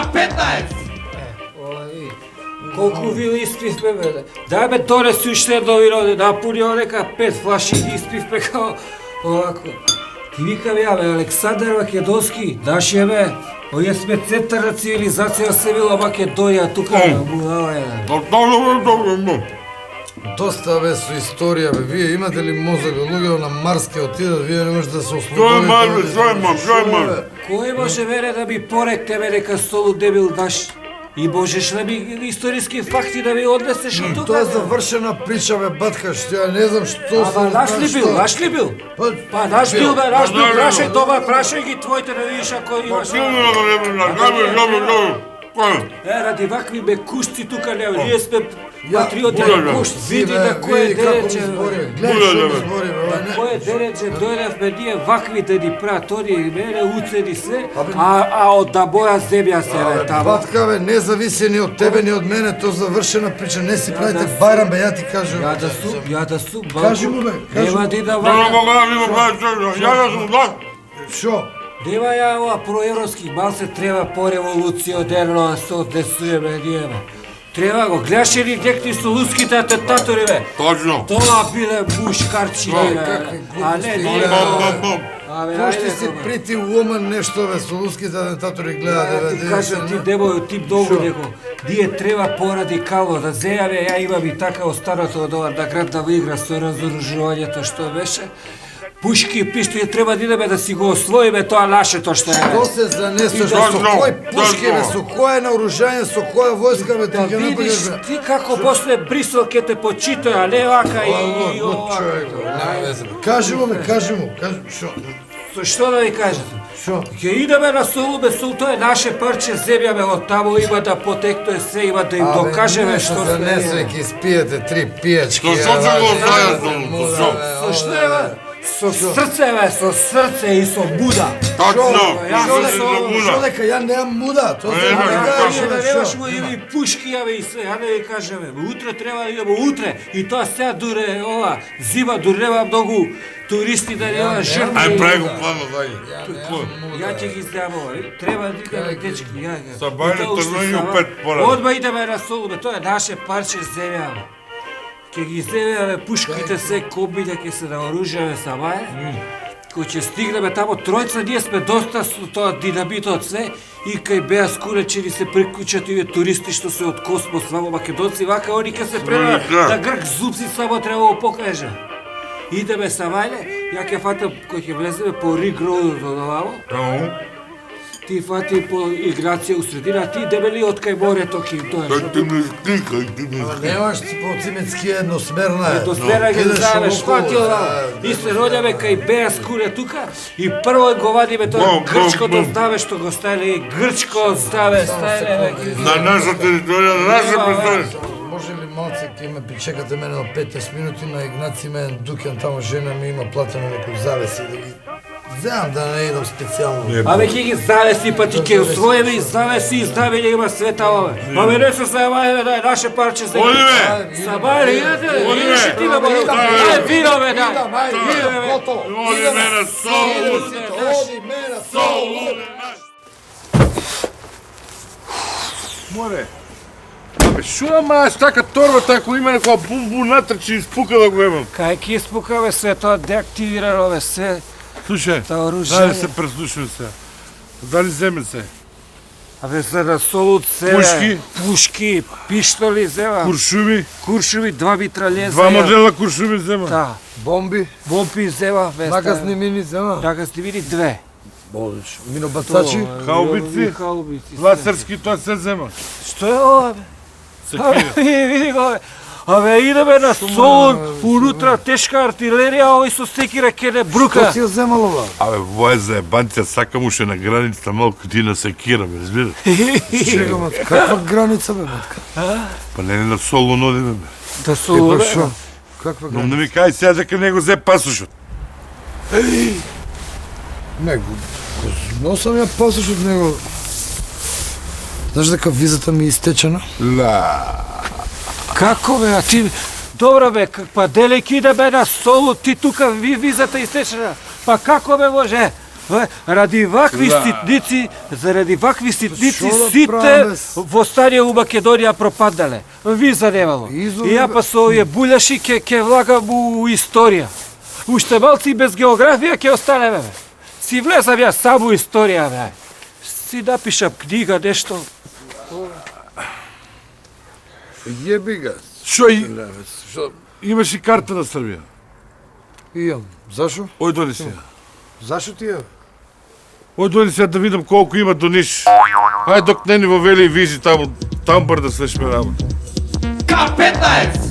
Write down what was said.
15! Колку вил испивме, бе? Дај бе, донеси уште едно вино, напуни онека 5 флаши и испивме као овако. Ти викам ја, бе, Александар Македонски, нашиот бе, овие сме центар на цивилизација се била Македонија, тука на будала е. Доста бе со историја, бе. Вие имате ли мозок, луѓе на Марс ке отидат, вие не можете да се ослободите. Тој мар. Кој може мене да ми порекне ме дека Солу дебил даш? И можеш да ми историски факти да ми однесеш од тука? Тоа е завршена прича, бе, батка, што ја не знам што се... Ама наш ли бил? Па наш бил, бе, наш бил, прашај това, прашај ги твоите да видиш ако имаш... Ради вакви бе кушци тука не, ние сме патриоти на кушци, види да кој е дерече... Кој е дерече, дојдевме ние вакви да ни прават, они мене уцени се, а од да боја земја се бе тамо. Батка, бе, не зависи ни од тебе, ни од мене, тоа завршена прича, не си правите Бајрам, бе, ја ти кажам. Ја да сум, Кажи му, бе, кажи нема му. ти да вака. Шо? Нема ја ова проевропски, мал се треба по револуција одерно да се однесуеме ние, бе. Треба го, гледаш ли декти солунските атентатори, бе? Точно. Тоа биле мушкарчи, бе. А не, ние, Пошти си прити woman нешто, бе, солунските атентатори гледаат, бе. Ти кажам ти, девој, тип долго него. Ние треба порадикално да зејаве, ја имам и така останато од ова наград да игра со разоружувањето што беше. Пушки и пиштоли треба да идеме да си го освоиме тоа нашето што е. Што се занесуваш, со кој пушки, бе, со кој наоружање, со која војска, бе, ти Да ќе не видиш бе. ти како после Брисел ќе те почитој, а не вака и ова. Кажи му, бе, кажи му, шо? Со што да ви кажам? Шо? Ќе идеме на Солубе, тоа е наше парче земја, бе, од таму има да потекнуе се, има да им докажеме што сме. Занесуј, ќе спиете 3 пијачки. Што се го знаеш, Со што е, бе? Со срце, бе, со срце и со буда. Точно. Шо дека ја немам муда, тоа се Да немаш му и пушки, бе, и се, ја не ви кажеме. Утре треба да идеме, утре. И тоа сега дуре, ова, зима, дуре нема многу туристи да нема жртви. Ај прави го плано, дај. Ја ќе ги знам ова, треба да идеме, дечки, ја. Са бајле трноју 5 пора. Одма идеме на Солубе, тоа е наше парче земја, бе. Ќе ги земеме пушките се, комбите ќе се наоружаме са баје. Кој ќе стигнеме тамо тројца, ние сме доста со тоа динамитот све и кај беа скуречени се приклучат и туристи што се од космос, само македонци, вака они ќе се према да грк зубци само треба го покаже. Идеме са бајле, ја ќе фатам кој ќе влеземе по Риг Роудот од овамо. Ти фати по играција у средина, ти дебели од кај морето ки тоа е. Ти ми стикај, ти ми стикај. Немаш по Цимецки едносмерна е. Едносмерна ги знаеш, фати ова. И се роѓаме кај Беа Скуре тука и прво го вадиме тоа грчкото здаве што го ставиле, грчко здаве ставиле. На наша територија, на наша територија. Може ли малце ќе ме причекате мене на 15 минути на Игнаци мен дуќан тамо жена ми има платено некој завеси да ги земам да не идам специјално. Абе ќе ги завеси па ти ќе освоиме и завеси и здавење има света ова. Абе не се зајавајме да е наше парче за. Одиме. Сабајле идете. Одиме. Ти да бъде. Ај винове да. Одиме на Солу. Одиме на Солу. Море. Абе, шо да маеш така торба, тако има некоја бум-бум натрчи и спука да го имам. Кај ки спука бе се тоа деактивирано бе се. Слушај, дали се преслушам се? Дали земе се? Абе за да солут се. Пушки, пиштоли зема. Куршуми, 2 митралје зема. 2 модела куршуми зема. Да. Бомби зема. Нагазни мини зема. Нагазни мини 2. Одлично. Минобацачи. Хаубици. Ласерски тоа се зема. Што е ова бе? Секира. Види го бе. Абе, идеме на Солун, унутра тешка артилерија, овој со секира ке не брука. Што си ја земало, бе? Абе, вој за ебанција, сакам уше на границата малку ти на секира, бе, разбираш? Чека, матка, каква граница, бе, матка? Па не на Солун одиме, бе. Да Солун, бе? Шо? Каква Но граница? не ми кај сега дека не го зе пасушот. Не, но сам ја пасуш од него. Знаеш дека визата ми е истечена? Како бе, а ти... Добро бе, па делејќи да бе на Солун, ти тука визата истечена. Па како бе може? Ради вакви Да. ситници, заради вакви ситници Шо да сите правиме? восстание у Македонија пропаднале. Ви занемало. Изови, И ја па со овие буљаши ќе влагам у историја. Уште малци без географија ќе останеме, бе. Си влезам ја само у историја, бе. Си напишам книга, нешто. Јеби га. Што имаш и карта на Србија? Имам. Зашо? Ој донеси ја. Зашо ти ја? Ој донеси ја да видам колку има до Ниш. Ај док не ни во вели визи таму, таму бар да свешме работа. K15!